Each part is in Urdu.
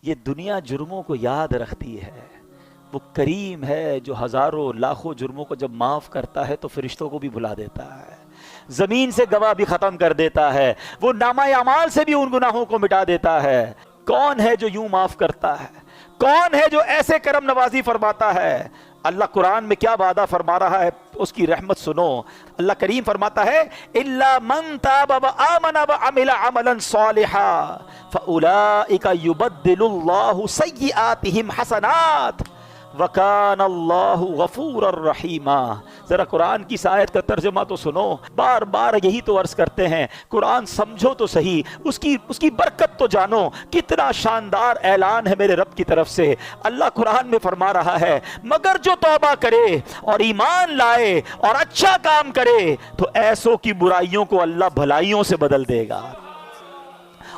یہ دنیا جرموں کو یاد رکھتی ہے، وہ کریم ہے جو ہزاروں لاکھوں جرموں کو جب معاف کرتا ہے تو فرشتوں کو بھی بھلا دیتا ہے، زمین سے گواہ بھی ختم کر دیتا ہے، وہ نامہ اعمال سے بھی ان گناہوں کو مٹا دیتا ہے۔ کون ہے جو یوں معاف کرتا ہے؟ کون ہے جو ایسے کرم نوازی فرماتا ہے؟ اللہ قرآن میں کیا وعدہ فرما رہا ہے، اس کی رحمت سنو۔ اللہ کریم فرماتا ہے إِلَّا مَن تَابَ وَآمَنَ وَعَمِلَ عَمَلًا صَالِحًا فَأُولَئِكَ يُبَدِّلُ اللَّهُ سَيِّئَاتِهِمْ حَسَنَاتٍ وَكَانَ اللَّهُ غَفُورًا رَحِيمًا۔ ذرا قرآن کی اس آیت کا ترجمہ تو سنو، بار بار یہی تو عرض کرتے ہیں، قرآن سمجھو تو صحیح، اس کی برکت تو جانو۔ کتنا شاندار اعلان ہے میرے رب کی طرف سے۔ اللہ قرآن میں فرما رہا ہے مگر جو توبہ کرے اور ایمان لائے اور اچھا کام کرے تو ایسوں کی برائیوں کو اللہ بھلائیوں سے بدل دے گا،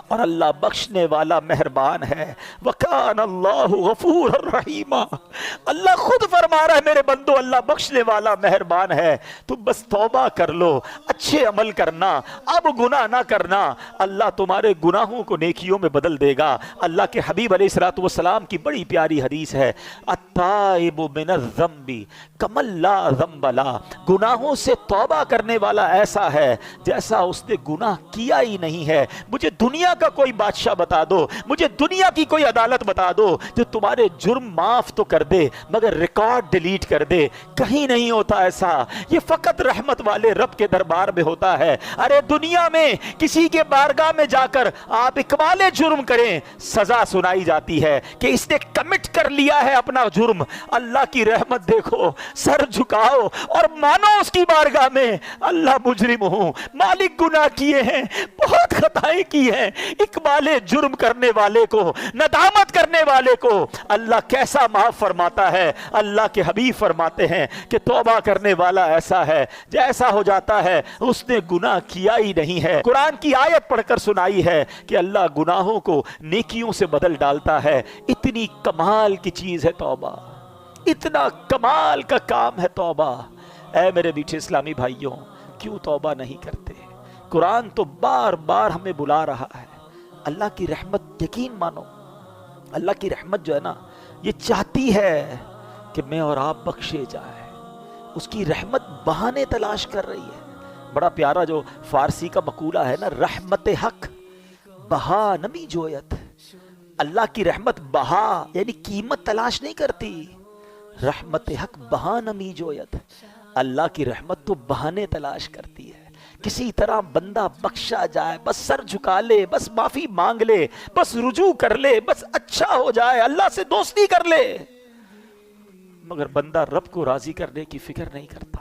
اور اللہ بخشنے والا مہربان ہے۔ وَكَانَ اللَّهُ غَفُورًا رَحِيمًا۔ اللہ خود فرما رہا ہے میرے بندو اللہ بخشنے والا مہربان ہے، تم بس توبہ کر لو، اچھے عمل کرنا، اب گناہ نہ کرنا، اللہ تمہارے گناہوں کو نیکیوں میں بدل دے گا۔ اللہ کے حبیب علیہ الصلوۃ والسلام کی بڑی پیاری حدیث ہے، التائب من الذنب کمن لا ذنب لہ۔ گناہوں سے توبہ کرنے والا ایسا ہے جیسا اس نے گناہ کیا ہی نہیں ہے۔ مجھے دنیا کا کوئی بادشاہ بتا دو، مجھے دنیا کی کوئی عدالت بتا دو جو تمہارے جرم معاف تو کر دے مگر ریکارڈ ڈیلیٹ کر دے، کہیں نہیں ہوتا ایسا۔ یہ فقط رحمت والے رب کے دربار میں ہوتا ہے۔ ارے دنیا میں کسی کے بارگاہ میں جا کر آپ اقبال جرم کریں، سزا سنائی جاتی ہے کہ اس نے کمٹ کر لیا ہے اپنا جرم۔ اللہ کی رحمت دیکھو، سر جھکاؤ اور مانو اس کی بارگاہ میں اللہ مجرم ہوں، مالک گناہ کیے ہیں، بہت خطائیں کی ہیں۔ اقبال جرم کرنے والے کو، ندامت کرنے والے کو اللہ کیسا معاف فرماتا ہے۔ اللہ کے حبیب فرماتے ہیں کہ توبہ کرنے والا ایسا ہے جیسا ہو جاتا ہے اس نے گناہ کیا ہی نہیں ہے۔ قرآن کی آیت پڑھ کر سنائی ہے کہ اللہ گناہوں کو نیکیوں سے بدل ڈالتا ہے۔ اتنی کمال کی چیز ہے توبہ، اتنا کمال کا کام ہے توبہ۔ اے میرے میٹھے اسلامی بھائیوں، کیوں توبہ نہیں کرتے؟ قرآن تو بار بار ہمیں بلا رہا ہے۔ اللہ کی رحمت یقین مانو، اللہ کی رحمت جو ہے نا یہ چاہتی ہے کہ میں اور آپ بخشے جائیں، اس کی رحمت بہانے تلاش کر رہی ہے۔ بڑا پیارا جو فارسی کا مقولہ ہے نا، رحمت حق بہا نمی جویت۔ اللہ کی رحمت بہا یعنی قیمت تلاش نہیں کرتی، رحمت حق بہا نمی جویت۔ اللہ کی رحمت تو بہانے تلاش کرتی ہے، کسی طرح بندہ بخشا جائے، بس سر جھکا لے، بس معافی مانگ لے، بس رجوع کر لے، بس اچھا ہو جائے، اللہ سے دوستی کر لے، مگر بندہ رب کو راضی کرنے کی فکر نہیں کرتا۔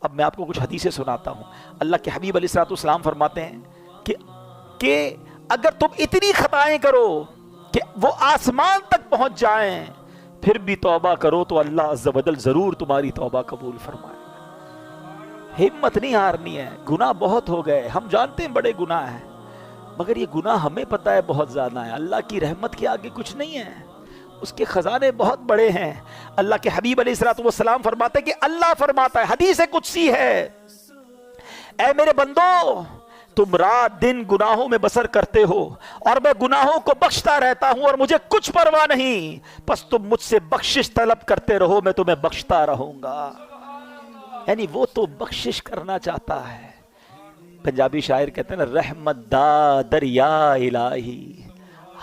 اب میں آپ کو کچھ حدیثیں سناتا ہوں۔ اللہ کے حبیب علیہ الصلوۃ والسلام فرماتے ہیں کہ اگر تم اتنی خطائیں کرو کہ وہ آسمان تک پہنچ جائیں پھر بھی توبہ کرو تو اللہ عز و جل ضرور تمہاری توبہ قبول فرمائے۔ ہمت نہیں ہارنی ہے، گناہ بہت ہو گئے، ہم جانتے ہیں بڑے گناہ ہیں، مگر یہ گناہ ہمیں پتہ ہے بہت زیادہ ہے۔ اللہ کی رحمت کے آگے کچھ نہیں ہے، اس کے خزانے بہت بڑے ہیں۔ اللہ کے حبیب علیہ الصلوۃ والسلام فرماتے ہیں کہ اللہ فرماتا ہے، حدیث قدسی ہے، اے میرے بندو تم رات دن گناہوں میں بسر کرتے ہو اور میں گناہوں کو بخشتا رہتا ہوں اور مجھے کچھ پرواہ نہیں، پس تم مجھ سے بخشش طلب کرتے رہو، میں تمہیں بخشتا رہوں گا۔ یعنی وہ تو بخشش کرنا چاہتا ہے۔ پنجابی شاعر کہتے ہیں نا، رحمت دا دریا الہی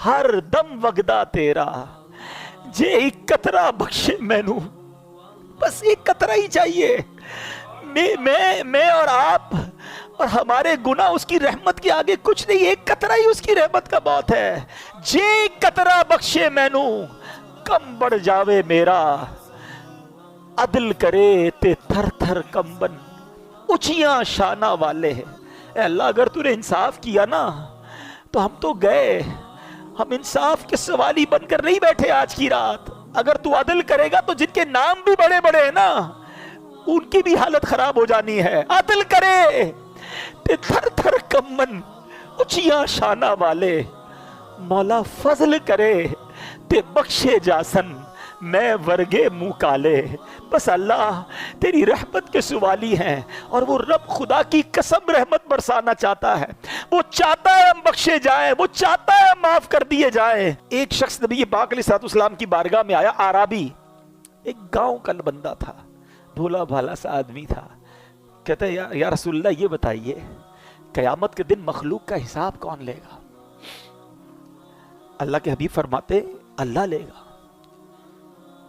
ہر دم وگدا تیرا، جے ایک قطرہ بخشے مینوں، بس ایک قطرہ ہی چاہیے۔ میں اور آپ اور ہمارے گناہ اس کی رحمت کے آگے کچھ نہیں، ایک قطرہ ہی اس کی رحمت کا بہت ہے۔ جے ایک قطرہ بخشے مینوں کم بڑھ جاوے میرا، عدل کرے تے تھر تھر کمبن اچھیاں شانہ والے ہیں۔ اے اللہ اگر تو نے انصاف کیا نا تو ہم تو گئے، ہم انصاف کے سوالی بن کر نہیں بیٹھے آج کی رات۔ اگر تو عدل کرے گا تو جن کے نام بھی بڑے بڑے ہیں نا ان کی بھی حالت خراب ہو جانی ہے۔ عدل کرے تے تھر تھر کمبن اچھیاں شانہ والے، مولا فضل کرے تے بخشے جاسن میں ورگے منہ کالے، بس اللہ تیری رحمت کے سوالی ہیں، اور وہ رب خدا کی قسم رحمت برسانا چاہتا ہے، وہ چاہتا ہے ہم بخشے جائیں، وہ چاہتا ہے ہم معاف کر دیے جائیں۔ ایک شخص نبی پاک علیہ الصلوۃ والسلام کی بارگاہ میں آیا، آرابی، ایک گاؤں کا بندہ تھا، بھولا بھالا سا آدمی تھا۔ کہتا ہے یا رسول اللہ یہ بتائیے قیامت کے دن مخلوق کا حساب کون لے گا؟ اللہ کے حبیب فرماتے اللہ لے گا۔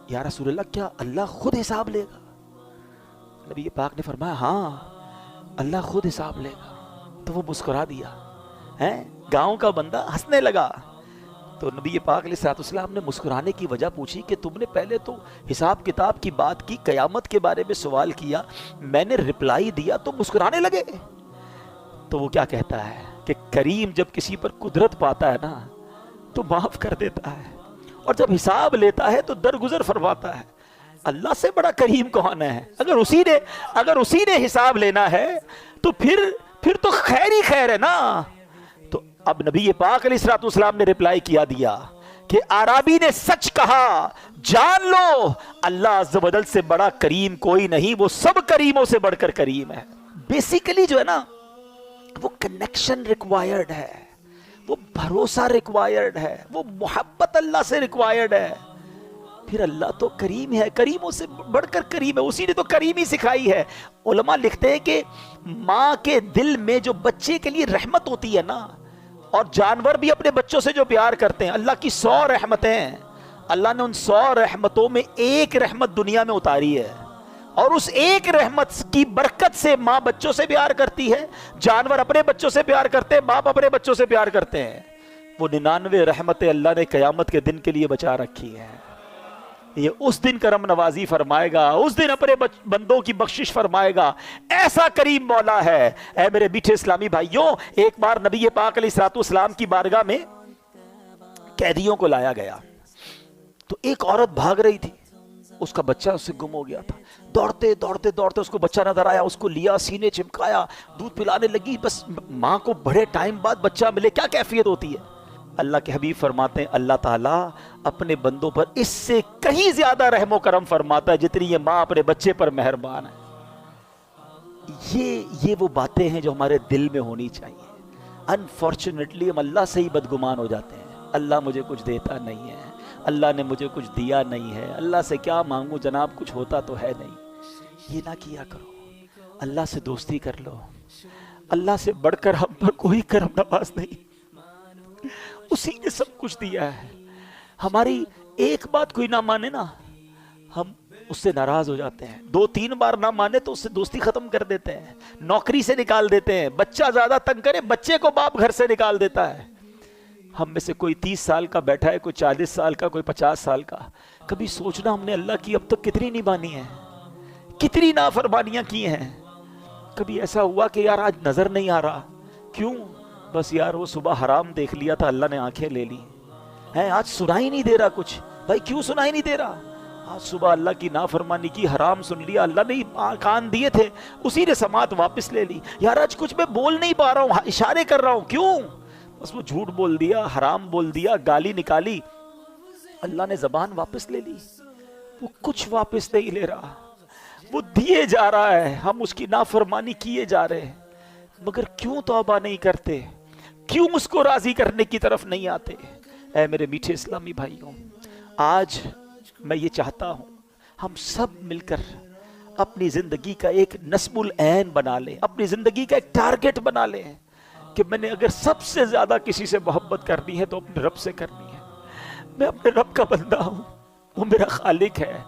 یا رسول اللہ کیا اللہ خود حساب لے گا؟ نبی پاک نے فرمایا ہاں اللہ خود حساب لے گا۔ تو وہ مسکرا دیا، گاؤں کا بندہ ہنسنے لگا۔ تو نبی پاک علیہ الصلوۃ والسلام نے مسکرانے کی وجہ پوچھی کہ تم نے پہلے تو حساب کتاب کی بات کی، قیامت کے بارے میں سوال کیا، میں نے رپلائی دیا تو مسکرانے لگے۔ تو وہ کیا کہتا ہے کہ کریم جب کسی پر قدرت پاتا ہے نا تو معاف کر دیتا ہے، اور جب حساب لیتا ہے تو درگزر فرماتا ہے۔ اللہ سے بڑا کریم کون ہے؟ اگر اسی نے حساب لینا ہے تو پھر تو خیر ہی خیر ہے نا۔ تو اب نبی پاک علیہ الصلوۃ والسلام نے رپلائی دیا کہ عربی نے سچ کہا، جان لو اللہ عز و جل سے بڑا کریم کوئی نہیں، وہ سب کریموں سے بڑھ کر کریم ہے۔ بیسیکلی جو ہے نا وہ کنیکشن ریکوائرڈ ہے، وہ بھروسہ ریکوائرڈ ہے، وہ محبت اللہ سے ریکوائرڈ ہے۔ پھر اللہ تو کریم ہے، کریموں سے بڑھ کر کریم ہے، اسی نے تو کریمی سکھائی ہے۔ علماء لکھتے ہیں کہ ماں کے دل میں جو بچے کے لیے رحمت ہوتی ہے نا، اور جانور بھی اپنے بچوں سے جو پیار کرتے ہیں، اللہ کی 100 رحمتیں ہیں، اللہ نے ان 100 رحمتوں میں ایک رحمت دنیا میں اتاری ہے، اور اس ایک رحمت کی برکت سے ماں بچوں سے پیار کرتی ہے، جانور اپنے بچوں سے پیار کرتے ہیں، باپ اپنے بچوں سے پیار کرتے ہیں۔ وہ 99 رحمتیں اللہ نے قیامت کے دن کے لیے بچا رکھی ہیں۔ یہ اس دن کرم نوازی فرمائے گا، اس دن اپنے بندوں کی بخشش فرمائے گا، ایسا کریم مولا ہے۔ اے میرے میٹھے اسلامی بھائیوں، ایک بار نبی پاک علیہ الصلوۃ والسلام کی بارگاہ میں قیدیوں کو لایا گیا، تو ایک عورت بھاگ رہی تھی، اس کا بچہ اس سے گم ہو گیا تھا۔ دوڑتے دوڑتے دوڑتے اس کو بچہ نظر آیا، اس کو لیا، سینے چمکایا، دودھ پلانے لگی۔ بس ماں کو بڑے ٹائم بعد بچہ ملے، کیا کیفیت ہوتی ہے؟ اللہ کے حبیب فرماتے ہیں اللہ تعالیٰ اپنے بندوں پر اس سے کہیں زیادہ رحم و کرم فرماتا ہے جتنی یہ ماں اپنے بچے پر مہربان ہے۔ یہ وہ باتیں ہیں جو ہمارے دل میں ہونی چاہیے۔ انفارچونیٹلی ہم اللہ سے ہی بدگمان ہو جاتے ہیں، اللہ مجھے کچھ دیتا نہیں ہے، اللہ نے مجھے کچھ دیا نہیں ہے، اللہ سے کیا مانگوں جناب، کچھ ہوتا تو ہے نہیں۔ یہ نہ کیا کرو، اللہ سے دوستی کر لو۔ اللہ سے بڑھ کر ہم پر کوئی کرم نواز نہیں، اسی نے سب کچھ دیا ہے۔ ہماری ایک بات کوئی نہ مانے نا، ہم اس سے ناراض ہو جاتے ہیں، 2-3 بار نہ مانے تو اس سے دوستی ختم کر دیتے ہیں، نوکری سے نکال دیتے ہیں، بچہ زیادہ تنگ کرے بچے کو باپ گھر سے نکال دیتا ہے۔ ہم میں سے کوئی 30 سال کا بیٹھا ہے، کوئی 40 سال کا، کوئی 50 سال کا، کبھی سوچنا ہم نے اللہ کی اب تک کتنی نہیں مانی ہے، کتنی نافرمانیاں کی ہیں۔ کبھی ایسا ہوا کہ یار آج نظر نہیں آ رہا، کیوں؟ بس یار وہ صبح حرام دیکھ لیا تھا، اللہ نے آنکھیں لے لی ہیں، آج سنائی نہیں دے رہا کچھ۔ بھائی کیوں سنائی نہیں دے رہا؟ آج صبح اللہ کی نافرمانی کی، حرام سن لیا، اللہ نے کان دیے تھے، اسی نے سماعت واپس لے لی۔ یار آج کچھ میں بول نہیں پا رہا ہوں، اشارے کر رہا ہوں، کیوں؟ بس وہ جھوٹ بول دیا، حرام بول دیا، گالی نکالی، اللہ نے زبان واپس لے لی۔ وہ کچھ واپس نہیں لے رہا، وہ دیے جا رہا ہے، ہم اس کی نافرمانی کیے جا رہے ہیں۔ مگر کیوں توبہ نہیں کرتے؟ کیوں اس کو راضی کرنے کی طرف نہیں آتے؟ اے میرے میٹھے اسلامی بھائیوں، آج میں یہ چاہتا ہوں ہم سب مل کر اپنی زندگی کا ایک نصب العین بنا لیں، اپنی زندگی کا ایک ٹارگٹ بنا لیں کہ میں نے اگر سب سے زیادہ کسی سے محبت کرنی ہے تو اپنے رب سے کرنی ہے۔ میں اپنے رب کا بندہ ہوں، وہ میرا خالق ہے،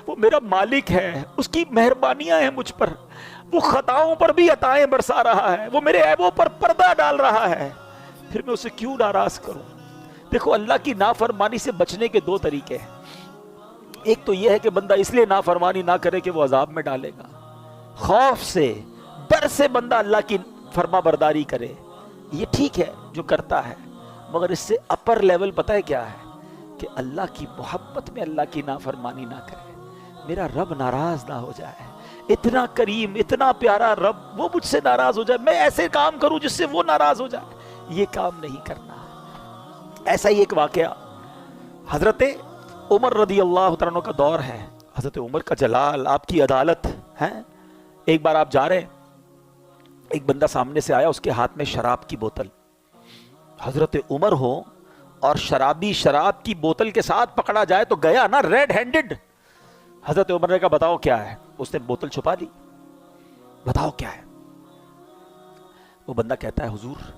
وہ میرا مالک ہے، اس کی مہربانیاں ہیں مجھ پر، وہ خطاؤں پر بھی عطائیں برسا رہا ہے، وہ میرے عیبوں پر پردہ ڈال رہا ہے، پھر میں اسے کیوں ناراض کروں؟ دیکھو اللہ کی نافرمانی سے بچنے کے 2 طریقے ہیں۔ ایک تو یہ ہے کہ بندہ اس لیے نافرمانی نہ کرے کہ وہ عذاب میں ڈالے گا، خوف سے، ڈر سے بندہ اللہ کی فرما برداری کرے، یہ ٹھیک ہے جو کرتا ہے، مگر اس سے اپر لیول پتہ ہے کیا ہے؟ کہ اللہ کی محبت میں اللہ کی نافرمانی نہ کرے، میرا رب ناراض نہ ہو جائے، اتنا کریم، اتنا پیارا رب، وہ مجھ سے ناراض ہو جائے، میں ایسے کام کروں جس سے وہ ناراض ہو جائے، یہ کام نہیں کرنا۔ ایسا ہی ایک واقعہ حضرت عمر رضی اللہ تعالیٰ عنہ کا دور ہے، حضرت عمر کا جلال، آپ کی عدالت ہے۔ ایک بار آپ جا رہے ہیں، ایک بندہ سامنے سے آیا، اس کے ہاتھ میں شراب کی بوتل، حضرت عمر ہو اور شرابی شراب کی بوتل کے ساتھ پکڑا جائے تو گیا نا ریڈ ہینڈڈ۔ حضرت عمر نے کہا بتاؤ کیا ہے، اس نے بوتل چھپا لی، بتاؤ کیا ہے۔ وہ بندہ کہتا ہے حضور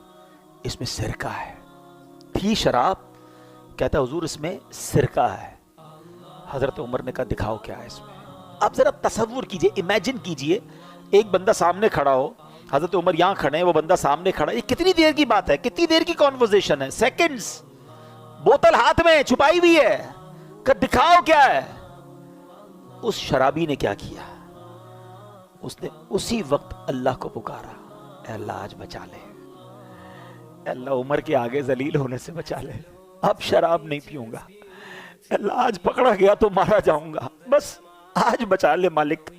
اس میں سرکہ ہے، تھی شراب، کہتا ہے حضور اس میں سرکہ ہے۔ حضرت عمر نے کہا دکھاؤ کیا ہے اس میں۔ اب ذرا تصور کیجئے، امیجن کیجئے، ایک بندہ سامنے کھڑا ہو، حضرت عمر یہاں کھڑے ہیں، وہ بندہ سامنے کھڑا ہے، یہ کتنی دیر کی بات ہے، کتنی دیر کی کانورسیشن ہے، سیکنڈز، بوتل ہاتھ میں چھپائی ہوئی ہے، کہ دکھاؤ کیا ہے۔ اس شرابی نے کیا کیا، اس نے اسی وقت اللہ کو پکارا، اے اللہ آج بچا لے، اے اللہ عمر کے آگے ذلیل ہونے سے بچا لے، اب شراب نہیں پیوں گا، اے اللہ آج پکڑا گیا تو مارا جاؤں گا، بس آج بچا لے مالک۔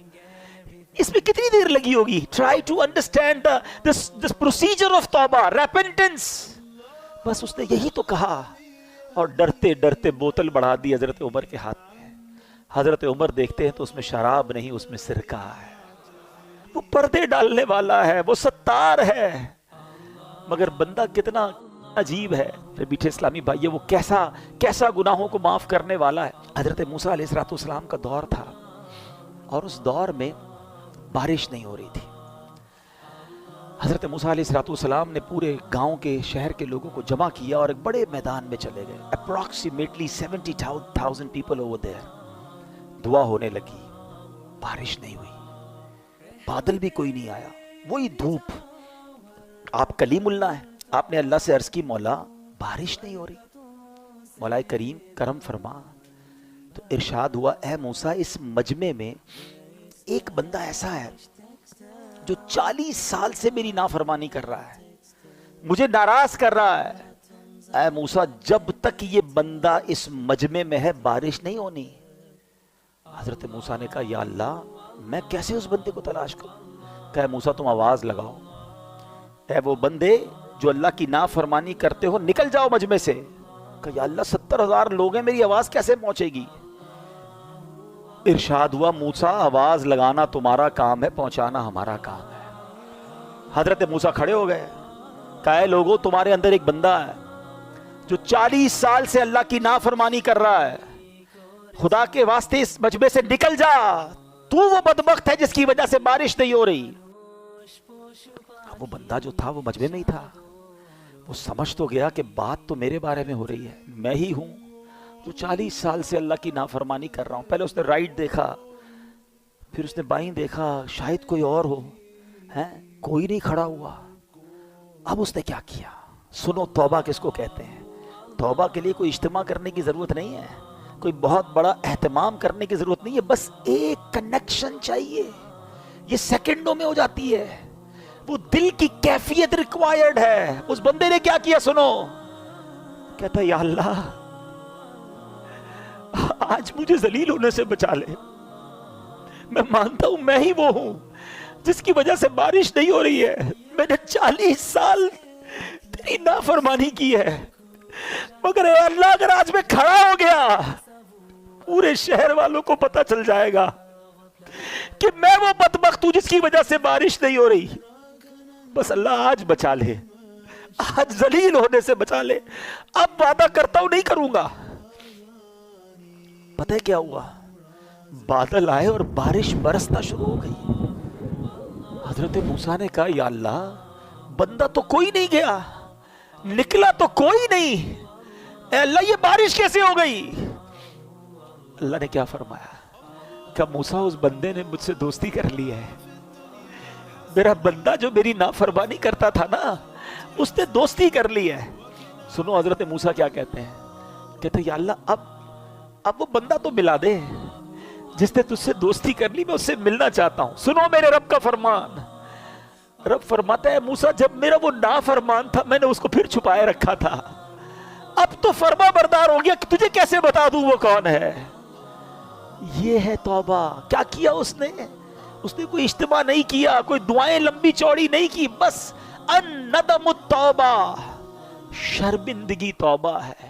اس میں کتنی دیر لگی ہوگی؟ try to understand this procedure of توبہ، repentance۔ بس اس نے یہی تو کہا اور ڈرتے ڈرتے بوتل بڑھا دی حضرت عمر کے ہاتھ میں۔ حضرت عمر دیکھتے ہیں تو اس میں شراب نہیں، اس میں سرکہ ہے۔ وہ پردے ڈالنے والا ہے، وہ ستار ہے، مگر بندہ کتنا عجیب ہے۔ پھر بیٹھے اسلامی بھائی، وہ کیسا گناہوں کو معاف کرنے والا ہے۔ حضرت موسیٰ علیہ السلام کا دور تھا اور اس دور میں بارش نہیں ہو رہی تھی۔ حضرت موسیٰ علیہ السلام نے پورے گاؤں کے شہر کے لوگوں کو جمع کیا اور ایک بڑے میدان میں چلے گئے۔ Approximately 70,000 people over there. دعا ہونے لگی، بارش نہیں ہوئی، بادل بھی کوئی نہیں آیا، وہی دھوپ۔ آپ کلیم اللہ ہیں، آپ نے اللہ سے عرض کی مولا بارش نہیں ہو رہی، مولا کریم کرم فرما۔ تو ارشاد ہوا اے موسیٰ اس مجمع میں ایک بندہ ایسا ہے جو 40 سال سے میری نافرمانی کر رہا ہے، مجھے ناراض کر رہا ہے۔ اے موسیٰ جب تک یہ بندہ اس مجمع میں ہے بارش نہیں ہونی۔ حضرت موسیٰ نے کہا یا اللہ میں کیسے اس بندے کو تلاش کروں؟ کہا موسیٰ تم آواز لگاؤ، اے وہ بندے جو اللہ کی نافرمانی کرتے ہو نکل جاؤ مجمع سے۔ کہا یا اللہ 70,000 لوگ ہیں، میری آواز کیسے پہنچے گی؟ ارشاد ہوا موسیٰ آواز لگانا تمہارا کام ہے، پہنچانا ہمارا کام ہے۔ حضرت موسیٰ کھڑے ہو گئے، کہا اے لوگو تمہارے اندر ایک بندہ ہے جو 40 سال سے اللہ کی نافرمانی کر رہا ہے، خدا کے واسطے اس مجمع سے نکل جا، تو وہ بدبخت ہے جس کی وجہ سے بارش نہیں ہو رہی۔ وہ بندہ جو تھا وہ مجمع میں ہی تھا، وہ سمجھ تو گیا کہ بات تو میرے بارے میں ہو رہی ہے، میں ہی ہوں جو 40 سال سے اللہ کی نافرمانی کر رہا ہوں۔ پہلے اس نے رائٹ دیکھا، پھر اس نے بائیں دیکھا، شاید کوئی اور ہو، کوئی نہیں کھڑا ہوا۔ اب اس نے کیا کیا؟ سنو توبہ کس کو کہتے ہیں۔ توبہ کے لیے کوئی اجتماع کرنے کی ضرورت نہیں ہے، کوئی بہت بڑا اہتمام کرنے کی ضرورت نہیں ہے، بس ایک کنیکشن چاہیے، یہ سیکنڈوں میں ہو جاتی ہے۔ وہ دل کی کیفیت ریکوائرڈ ہے۔ اس بندے نے کیا کیا سنو، کہتا یا اللہ آج مجھے ذلیل ہونے سے بچا لے، میں مانتا ہوں میں ہی وہ ہوں جس کی وجہ سے بارش نہیں ہو رہی ہے، میں نے 40 سال تیری نافرمانی کی ہے، مگر اے اللہ اگر آج میں کھڑا ہو گیا پورے شہر والوں کو پتہ چل جائے گا کہ میں وہ بدبخت ہوں جس کی وجہ سے بارش نہیں ہو رہی، بس اللہ آج بچا لے، آج ذلیل ہونے سے بچا لے، اب وعدہ کرتا ہوں نہیں کروں گا۔ پتہ ہے کیا ہوا؟ بادل آئے اور بارش برسنا شروع ہو گئی۔ حضرت موسیٰ نے کہا یا اللہ بندہ تو کوئی نہیں گیا، نکلا تو کوئی نہیں، اے اللہ یہ بارش کیسے ہو گئی؟ اللہ نے کیا فرمایا کہ موسیٰ اس بندے نے مجھ سے دوستی کر لی ہے، میرا بندہ جو میری نافرمانی کرتا تھا نا اس نے دوستی کر لی ہے۔ سنو حضرت موسیٰ کیا کہتے ہیں، کہتے ہیں یا اللہ اب وہ بندہ تو ملا دے جس نے تجھ سے دوستی کر لی، میں اس سے ملنا چاہتا ہوں۔ سنو میرے رب کا فرمان، رب فرماتا ہے موسیٰ جب میرا وہ نافرمان تھا میں نے اس کو پھر چھپائے رکھا تھا، اب تو فرما بردار ہو گیا کہ تجھے کیسے بتا دوں وہ کون ہے۔ یہ ہے توبہ۔ کیا کیا اس نے کوئی اجتماع نہیں کیا، کوئی دعائیں لمبی چوڑی نہیں کی، بس الندم التوبہ، شرمندگی توبہ ہے،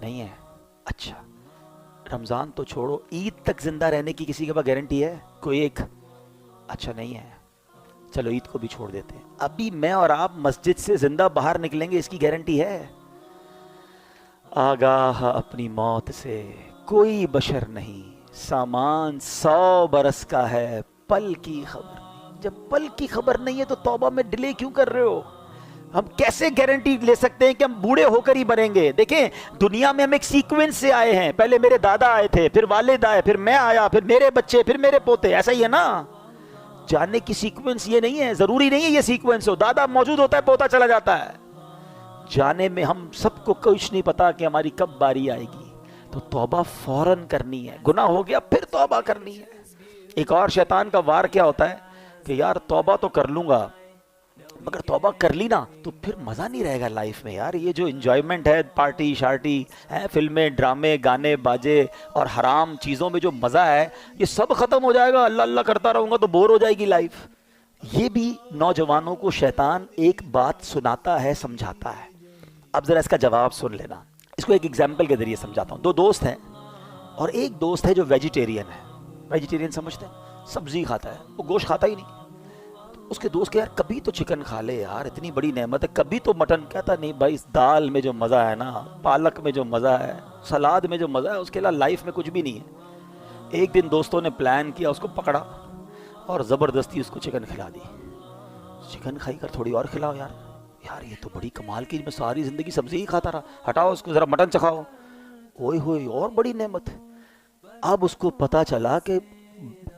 نہیں ہے. اچھا رمضان تو چھوڑو, عید تک زندہ رہنے کی کسی کے پاس گارنٹی ہے کوئی ایک؟ اچھا نہیں ہے, چلو عید کو بھی چھوڑ دیتے ہیں. ابھی میں اور آپ مسجد سے زندہ باہر نکلیں گے, اس کی گارنٹی ہے؟ آگاہ اپنی موت سے کوئی بشر نہیں, سامان 100 برس کا ہے, پل کی خبر نہیں. جب پل کی خبر نہیں ہے تو توبہ میں ڈیلے کیوں کر رہے ہو؟ ہم کیسے گارنٹی لے سکتے ہیں کہ ہم بوڑھے ہو کر ہی مریں گے؟ دیکھیں دنیا میں ہم ایک سیکوینس سے آئے ہیں, پہلے میرے دادا آئے تھے, پھر والد آئے, پھر میں آیا, پھر میرے بچے, پھر میرے پوتے, ایسا ہی ہے نا. جاننے کی سیکوینس یہ نہیں ہے, ضروری نہیں ہے یہ سیکوینس ہو, دادا موجود ہوتا ہے پوتا چلا جاتا ہے. جانے میں ہم سب کو کچھ نہیں پتا کہ ہماری کب باری آئے گی. تو توبہ فوراً کرنی ہے, گناہ ہو گیا پھر توبہ کرنی ہے. ایک اور شیطان کا وار کیا ہوتا ہے کہ یار توبہ تو کر لوں گا, مگر توبہ کر لی نا تو پھر مزہ نہیں رہے گا لائف میں. یار یہ جو انجوائمنٹ ہے, پارٹی شارٹی ہے, فلمیں ڈرامے گانے باجے اور حرام چیزوں میں جو مزہ ہے, یہ سب ختم ہو جائے گا. اللہ اللہ کرتا رہوں گا تو بور ہو جائے گی لائف. یہ بھی نوجوانوں کو شیطان ایک بات سناتا ہے, سمجھاتا ہے. اب ذرا اس کا جواب سن لینا. اس کو ایک ایگزامپل کے ذریعے سمجھاتا ہوں. 2 دوست ہیں اور ایک دوست ہے جو ویجیٹیرین ہے. ویجیٹیرین سمجھتے ہیں, سبزی کھاتا ہے, وہ گوشت کھاتا ہی نہیں. اس کے دوست کہ یار کبھی تو چکن کھا لے یار, اتنی بڑی نعمت ہے, کبھی تو مٹن. کہتا نہیں بھائی, اس دال میں جو مزہ ہے نا, پالک میں جو مزہ ہے, سلاد میں جو مزہ ہے, اس کے علاوہ لائف میں کچھ بھی نہیں ہے. ایک دن دوستوں نے پلان کیا, اس کو پکڑا اور زبردستی اس کو چکن کھلا دی. چکن کھائی کر تھوڑی اور کھلاؤ یار. یار یہ تو بڑی کمال کی, میں ساری زندگی سبزی ہی کھاتا رہا, ہٹاؤ اس کو, ذرا مٹن چکھاؤ. اوئے ہوئے اور بڑی نعمت. اب اس کو پتا چلا کہ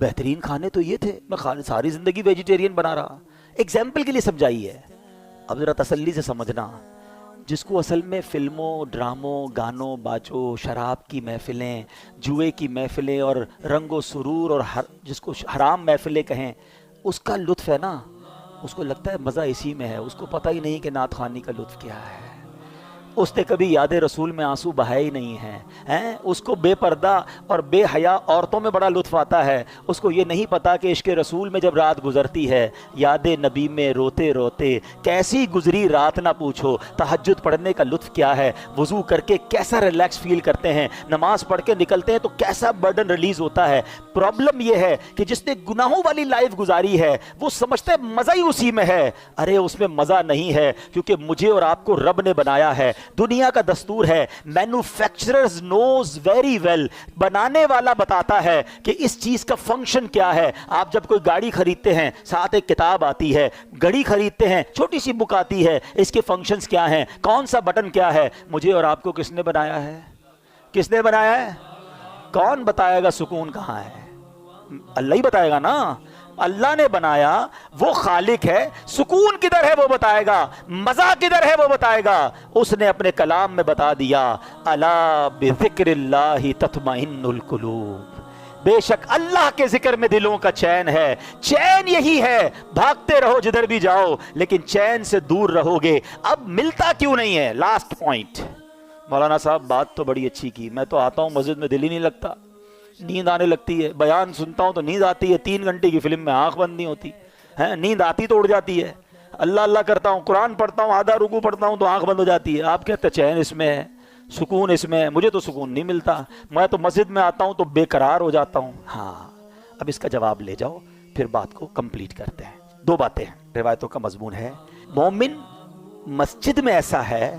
بہترین کھانے تو یہ تھے, میں ساری زندگی ویجیٹیرین بنا رہا. ایگزامپل کے لیے سمجھائی ہے. اب ذرا تسلی سے سمجھنا, جس کو اصل میں فلموں ڈراموں گانوں باجوں شراب کی محفلیں, جوئے کی محفلیں اور رنگ و سرور اور جس کو حرام محفلیں کہیں, اس کا لطف ہے نا, اس کو لگتا ہے مزہ اسی میں ہے. اس کو پتہ ہی نہیں کہ نعت خوانی کا لطف کیا ہے. اس نے کبھی یاد رسول میں آنسو بہائے ہی نہیں ہیں. اس کو بے پردہ اور بے حیا عورتوں میں بڑا لطف آتا ہے. اس کو یہ نہیں پتا کہ عشق رسول میں جب رات گزرتی ہے, یاد نبی میں روتے روتے کیسی گزری رات نہ پوچھو. تہجد پڑھنے کا لطف کیا ہے, وضو کر کے کیسا ریلیکس فیل کرتے ہیں, نماز پڑھ کے نکلتے ہیں تو کیسا برڈن ریلیز ہوتا ہے. پرابلم یہ ہے کہ جس نے گناہوں والی لائف گزاری ہے وہ سمجھتا ہے مزہ ہی اسی میں ہے. ارے اس میں مزہ نہیں ہے, کیونکہ مجھے اور آپ کو رب نے بنایا ہے. دنیا کا دستور ہے, مینوفیکچررز نوز ویری ویل, بنانے والا بتاتا ہے کہ اس چیز کا فنکشن کیا ہے. آپ جب کوئی گاڑی خریدتے ہیں ساتھ ایک کتاب آتی ہے, گھڑی خریدتے ہیں چھوٹی سی بک آتی ہے, اس کے فنکشنز کیا ہیں, کون سا بٹن کیا ہے. مجھے اور آپ کو کس نے بنایا ہے؟ کس نے بنایا ہے؟ کون بتائے گا سکون کہاں ہے؟ اللہ ہی بتائے گا نا. اللہ نے بنایا, وہ خالق ہے. سکون کدھر ہے وہ بتائے گا, مزہ کدھر ہے وہ بتائے گا. اس نے اپنے کلام میں بتا دیا, الا بذکر اللہ تطمئن القلوب, بے شک اللہ کے ذکر میں دلوں کا چین ہے. چین یہی ہے, بھاگتے رہو جدھر بھی جاؤ, لیکن چین سے دور رہو گے. اب ملتا کیوں نہیں ہے؟ Last point. مولانا صاحب بات تو بڑی اچھی کی, میں تو آتا ہوں مسجد میں دل ہی نہیں لگتا, نیند آنے لگتی ہے. بیان سنتا ہوں تو نیند آتی ہے, 3 گھنٹے کی فلم میں آنکھ بند نہیں ہوتی ہے, نیند آتی تو اڑ جاتی ہے. اللہ اللہ کرتا ہوں, قرآن پڑھتا ہوں, آدھا رکوع پڑھتا ہوں تو آنکھ بند ہو جاتی ہے. آپ کہتے ہیں چین اس میں ہے, سکون اس میں ہے. مجھے تو سکون نہیں ملتا, میں تو مسجد میں آتا ہوں تو بے قرار ہو جاتا ہوں. ہاں اب اس کا جواب لے جاؤ, پھر بات کو کمپلیٹ کرتے ہیں. 2 باتیں ہیں, روایتوں کا مضمون ہے. مومن مسجد میں ایسا ہے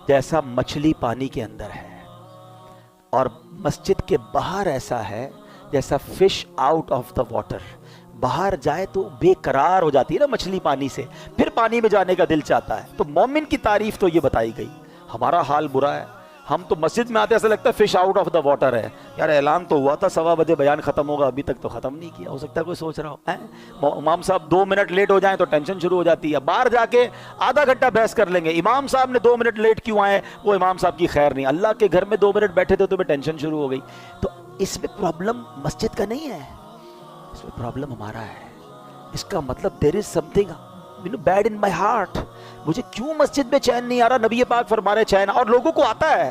جیسا مچھلی پانی کے اندر ہے, اور مسجد کے باہر ایسا ہے جیسا fish out of the water. باہر جائے تو بے قرار ہو جاتی ہے نا مچھلی پانی سے, پھر پانی میں جانے کا دل چاہتا ہے. تو مومن کی تعریف تو یہ بتائی گئی. ہمارا حال برا ہے, ہم تو مسجد میں آتے ایسا لگتا ہے fish out of the water ہے. یار اعلان تو ہوا تھا 1:15 بجے بیان ختم ہوگا, ابھی تک تو ختم نہیں کیا. ہو سکتا ہے کوئی سوچ رہا ہو امام صاحب 2 منٹ لیٹ ہو جائیں تو ٹینشن شروع ہو جاتی ہے. باہر جا کے آدھا گھنٹہ بحث کر لیں گے, امام صاحب نے 2 منٹ لیٹ کیوں آئے, وہ امام صاحب کی خیر نہیں. اللہ کے گھر میں 2 منٹ بیٹھے تھے تو میں ٹینشن شروع ہو گئی. تو اس میں پرابلم مسجد کا نہیں ہے, اس میں پرابلم ہمارا ہے. اس کا مطلب there is something bad in my heart. مجھے کیوں مسجد میں چین نہیں آ رہا؟ نبی پاک فرما رہے چین, اور لوگوں کو آتا ہے.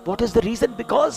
What is the reason? Because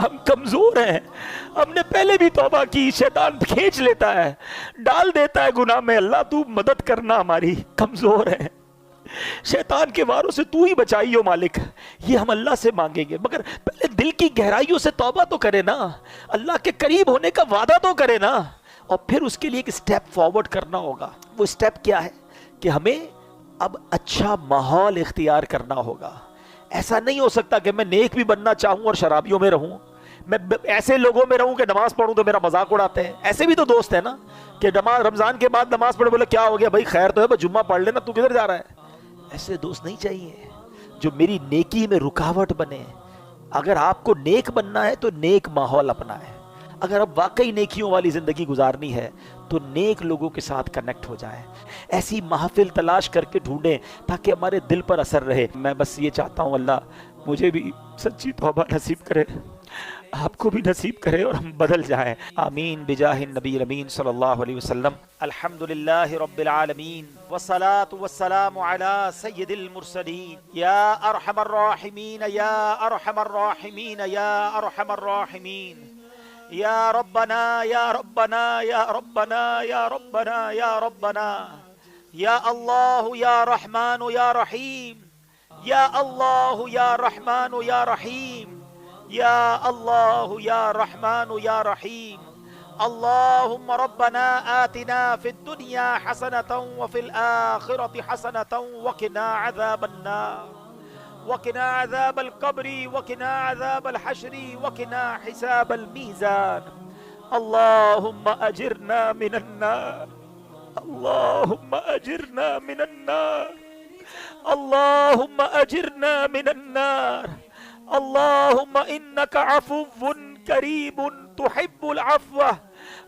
ہم کمزور ہیں، ہم نے پہلے بھی توبہ کی، شیطان کھینچ لیتا ہے، ڈال دیتا ہے گناہ میں۔ اللہ تو مدد کرنا، ہماری کمزور ہے، شیطان کے واروں سے تو ہی بچائیو مالک۔ یہ ہم اللہ سے مانگیں گے، مگر پہلے دل کی گہرائیوں سے توبہ تو کرے نا، اللہ کے قریب ہونے کا وعدہ تو کرے نا، اور پھر اس کے لیے ایک سٹیپ فارورڈ کرنا ہوگا۔ وہ سٹیپ کیا ہے کہ ہمیں اب اچھا ماحول اختیار کرنا ہوگا۔ ایسا نہیں ہو سکتا کہ میں نیک بھی بننا چاہوں اور شرابیوں میں رہوں، میں ایسے لوگوں میں رہوں کہ نماز پڑھوں تو میرا مذاق اڑاتے ہیں۔ ایسے بھی تو دوست ہیں نا کہ رمضان کے بعد نماز پڑھے، بولے کیا ہو گیا بھائی، خیر تو ہے، بس جمعہ پڑھ لینا، تو کدھر جا رہا ہے؟ ایسے دوست نہیں چاہیے جو میری نیکی میں رکاوٹ بنے۔ اگر آپ کو نیک بننا ہے تو نیک ماحول اپنائیں۔ اگر اب واقعی نیکیوں والی زندگی گزارنی ہے تو نیک لوگوں کے ساتھ کنیکٹ ہو جائیں، ایسی محفل تلاش کر کے ڈھونڈیں تاکہ ہمارے دل پر اثر رہے۔ میں بس یہ چاہتا ہوں اللہ مجھے بھی سچی توبہ نصیب کرے، آپ کو بھی نصیب کرے، اور ہم بدل جائیں۔ آمین بجاہ النبی الامین صلی اللہ علیہ وسلم۔ الحمدللہ رب العالمین، والصلاة والسلام علی سید المرسلین، یا ارحم الراحمین یا ارحم الراحمین یا ارحم الراحمین، یا ربنا یا ربنا یا ربنا یا ربنا یا ربنا، یا اللہ یا رحمان یا رحیم، یا اللہ یا رحمان یا رحیم، یا اللہ یا رحمان یا رحیم۔ اللہم ربنا آتنا فی الدنیا حسنة وفی الآخرة حسنة وقنا عذاب النار، وقنا عذاب القبر، وقنا عذاب الحشر، وقنا حساب الميزان۔ اللہم اجرنا من النار، اللہم اجرنا من النار، اللہم اجرنا من النار۔ اللہم انک عفو کریم تحب العفو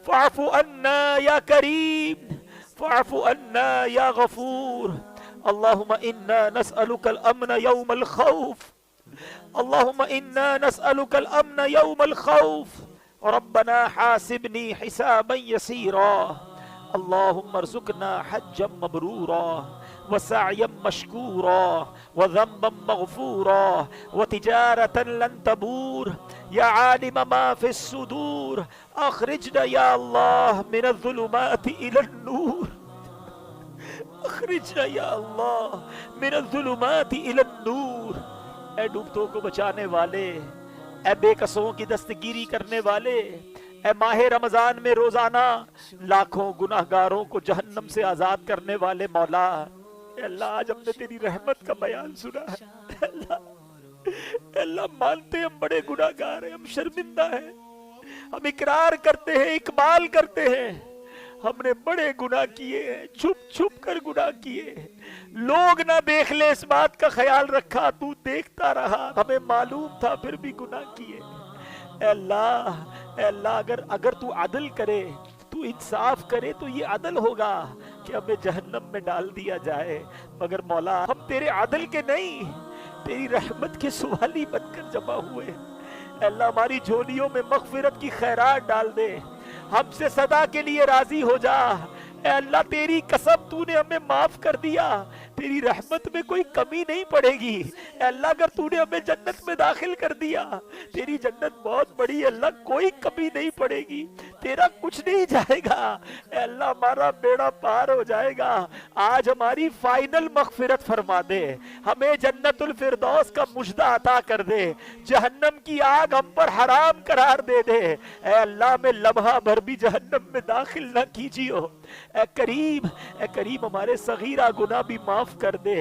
فاعف عنا یا کریم، فاعف عنا یا غفور۔ اللہم انا نسألک الامن یوم الخوف، اللہم انا نسألک الامن یوم الخوف، ربنا حاسبنی حسابا یسیرا۔ اللہم ارزقنا حجا مبرورا وسعیا مشکورا وذنبا مغفورا وتجارة لن تبور، یا عالم ما فی الصدور اخرجنا یا اللہ من الظلمات الى النور، اخرجنا یا اللہ من الظلمات الى النور۔ اے ڈوبتوں کو بچانے والے، اے بے قصوں کی دستگیری کرنے والے، اے ماہ رمضان میں روزانہ لاکھوں گناہگاروں کو جہنم سے آزاد کرنے والے مولا، اے اللہ آج ہم نے تیری رحمت کا بیان سنا ہے۔ اے اللہ مانتے ہم بڑے گناہگار ہیں، ہم شرمندہ ہیں، ہم اقرار کرتے ہیں، اقبال کرتے ہیں، ہم نے بڑے گناہ کیے ہیں، چھپ چھپ کر گناہ کیے، لوگ نہ دیکھ لے اس بات کا خیال رکھا، تو دیکھتا رہا، ہمیں معلوم تھا پھر بھی گناہ کیے۔ اے اللہ اگر تو عدل کرے، تو انصاف کرے تو یہ عدل ہوگا کہ ہمیں جہنم میں ڈال دیا جائے، مگر مولا ہم تیرے عدل کے نہیں، تیری رحمت کے سوالی بن کر جمع ہوئے۔ اے اللہ ہماری جھولیوں میں مغفرت کی خیرات ڈال دے، ہم سے صدا کے لیے راضی ہو جا۔ اے اللہ تیری قسم تو نے ہمیں معاف کر دیا، تیری رحمت میں کوئی کمی نہیں پڑے گی۔ اے اللہ اگر تو نے ہمیں جنت میں داخل کر دیا، تیری جنت بہت بڑی ہے اللہ، کوئی کمی نہیں پڑے گی، تیرا کچھ نہیں جائے گا۔ اے اللہ ہمارا بیڑا پار ہو جائے گا، آج ہماری فائنل مغفرت فرما دے، ہمیں جنت الفردوس کا مژدہ عطا کر دے، جہنم کی آگ ہم پر حرام قرار دے دے۔ اے اللہ میں لمحہ بھر بھی جہنم میں داخل نہ کیجیو۔ اے کریم ہمارے صغیرہ گناہ بھی معاف کر دے،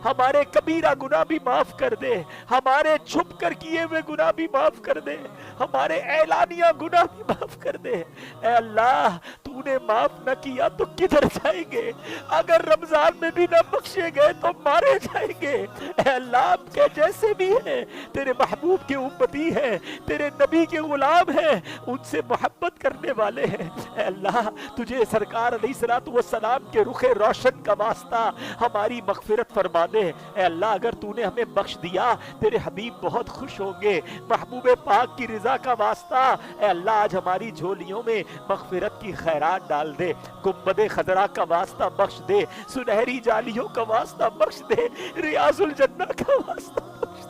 ہمارے کبیرہ گناہ بھی معاف کر دے، ہمارے چھپ کر کیے ہوئے گناہ بھی معاف کر دے، ہمارے اعلانیہ گناہ بھی معاف کر دے۔ اے اللہ تو نے معاف نہ کیا تو کدھر جائیں گے؟ اگر رمضان میں بھی نہ بخشے گئے تو مارے جائیں گے۔ اے اللہ آپ کے جیسے بھی ہیں، تیرے محبوب کے امتی ہیں، تیرے نبی کے غلام ہیں، ان سے محبت کرنے والے ہیں۔ اے اللہ تجھے سرکار علیہ السلام کے رخ روشن کا واسطہ ہماری مغفرت فرما دے۔ اے اللہ اگر تو نے ہمیں بخش دیا تیرے حبیب بہت خوش ہوں گے، محبوب پاک کی رضا کا واسطہ اے اللہ آج ہماری جھولیوں میں مغفرت کی خیرات ڈال دے، گنبد خضرا کا واسطہ بخش دے، سنہری جالیوں کا واسطہ بخش دے، ریاض الجنہ کا واسطہ بخش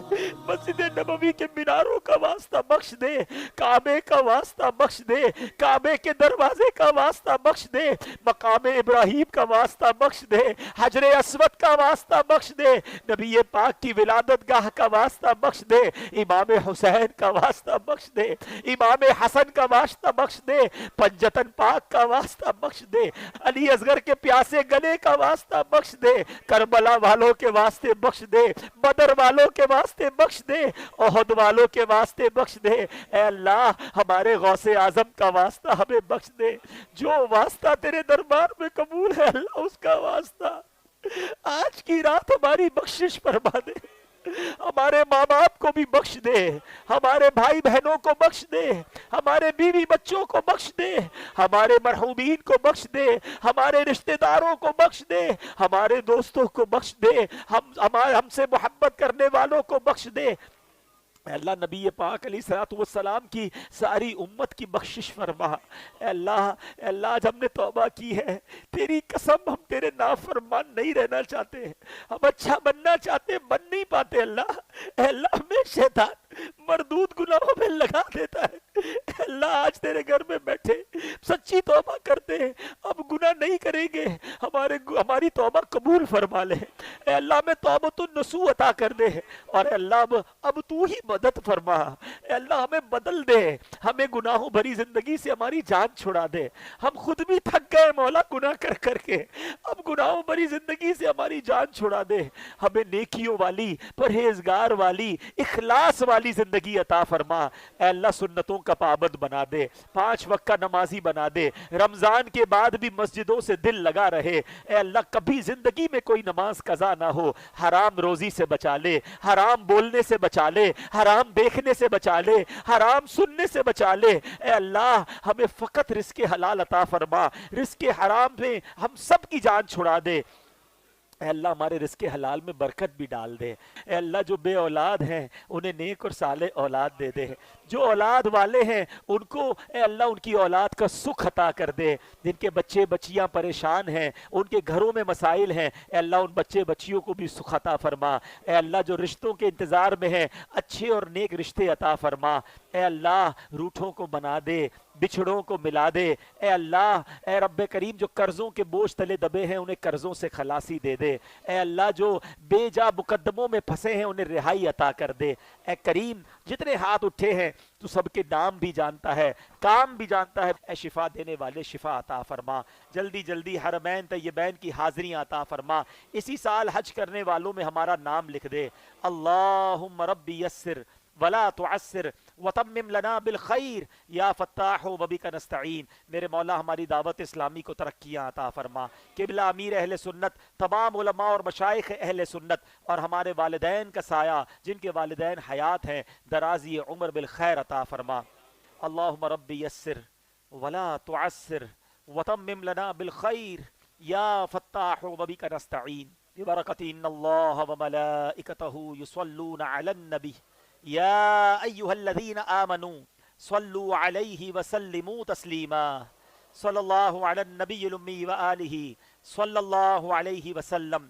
دے۔ مسجد نبوی کے میناروں کا واسطہ بخش دے، کعبے کا واسطہ بخش دے، کعبے کے دروازے کا واسطہ بخش دے، مقام ابراہیم کا واسطہ بخش دے، حجر اسود کا واسطہ بخش دے، نبی پاک کی ولادت گاہ کا واسطہ بخش دے، امام حسین کا واسطہ بخش دے، امام حسن کا واسطہ بخش دے، پنجتن پاک کا واسطہ بخش دے، علی اصغر کے پیاسے گلے کا واسطہ بخش دے، کربلا والوں کے واسطے بخش دے، بدر والوں کے واسطے بخش دے، احد والوں کے واسطے بخش دے، اے اللہ ہمارے غوث اعظم کا واسطہ ہمیں بخش دے، جو واسطہ تیرے دربار میں قبول ہے اللہ اس کا واسطہ آج کی رات ہماری بخشش فرما دے، ہمارے ماں باپ کو بھی بخش دے، ہمارے بھائی بہنوں کو بخش دے، ہمارے بیوی بچوں کو بخش دے، ہمارے مرحومین کو بخش دے، ہمارے رشتہ داروں کو بخش دے، ہمارے دوستوں کو بخش دے، ہم سے محبت کرنے والوں کو بخش دے، اے اللہ نبی پاک علیہ الصلوۃ والسلام کی ساری امت کی بخشش فرما، اے اللہ آج ہم نے توبہ کی ہے، تیری قسم ہم تیرے نافرمان نہیں رہنا چاہتے، ہم اچھا بننا چاہتے بن نہیں پاتے اللہ، اے اللہ ہمیں شیطان مردود گناہوں میں لگا دیتا ہے، اے اللہ آج تیرے گھر میں بیٹھے سچی توبہ کرتے ہیں، اب گناہ نہیں کریں گے، ہماری توبہ قبول فرما لے، اے اللہ ہمیں توبۃ النصوح عطا کر دے، اور اے اللہ اب تو ہی مدد فرما، اے اللہ ہمیں بدل دے، ہمیں گناہوں بھری زندگی سے ہماری جان چھڑا دے، ہم خود بھی تھک گئے مولا گناہ کر کر کے، اب گناہوں بھری زندگی سے ہماری جان چھڑا دے، ہمیں نیکیوں والی پرہیزگار والی اخلاص والی زندگی عطا فرما، اے اللہ سنتوں کا پابند بنا دے، 5 وقت کا نمازی بنا دے، رمضان کے بعد بھی مسجدوں سے دل لگا رہے، اے اللہ کبھی زندگی میں کوئی نماز قضا نہ ہو، حرام روزی سے بچا لے، حرام بولنے سے بچا لے، حرام دیکھنے سے بچا لے، حرام سننے سے بچا لے، اے اللہ ہمیں فقط رزق حلال عطا فرما، رزق حرام میں ہم سب کی جان چھڑا دے، اے اللہ ہمارے رزق حلال میں برکت بھی ڈال دے، اے اللہ جو بے اولاد ہیں انہیں نیک اور صالح اولاد دے دے، جو اولاد والے ہیں ان کو اے اللہ ان کی اولاد کا سکھ عطا کر دے، جن کے بچے بچیاں پریشان ہیں ان کے گھروں میں مسائل ہیں، اے اللہ ان بچے بچیوں کو بھی سکھ عطا فرما، اے اللہ جو رشتوں کے انتظار میں ہیں اچھے اور نیک رشتے عطا فرما، اے اللہ روٹھوں کو بنا دے، بچھڑوں کو ملا دے، اے اللہ اے رب کریم جو قرضوں کے بوجھ تلے دبے ہیں انہیں قرضوں سے خلاصی دے دے، اے اللہ جو بے جا مقدموں میں پھنسے ہیں انہیں رہائی عطا کر دے، اے کریم جتنے ہاتھ اٹھے ہیں تو سب کے نام بھی جانتا ہے کام بھی جانتا ہے، اے شفا دینے والے شفا عطا فرما، جلدی جلدی حرمین طیبین کی حاضریاں عطا فرما، اسی سال حج کرنے والوں میں ہمارا نام لکھ دے، اللہم ربی یسر ولا تعسر وتمم لنا بالخیر یا فتاح وبک نستعین، میرے مولا ہماری دعوت اسلامی کو ترقیاں عطا فرما، قبلہ امیر اہل سنت تمام علماء اور مشائخ اہل سنت اور ہمارے والدین کا سایہ جن کے والدین حیات ہیں درازی عمر بالخیر عطا فرما، اللہم ربی یسر ولا تعسر وتمم لنا بالخیر یا فتاح وبک نستعین ببرکۃ ان اللہ وملائکتہ یصلون علی النبی یا ایہا الذین آمنوا صلوا علیہ وسلموا تسلیما، صلی اللہ علی النبی الامی وآلہ صلی اللہ علیہ وسلم،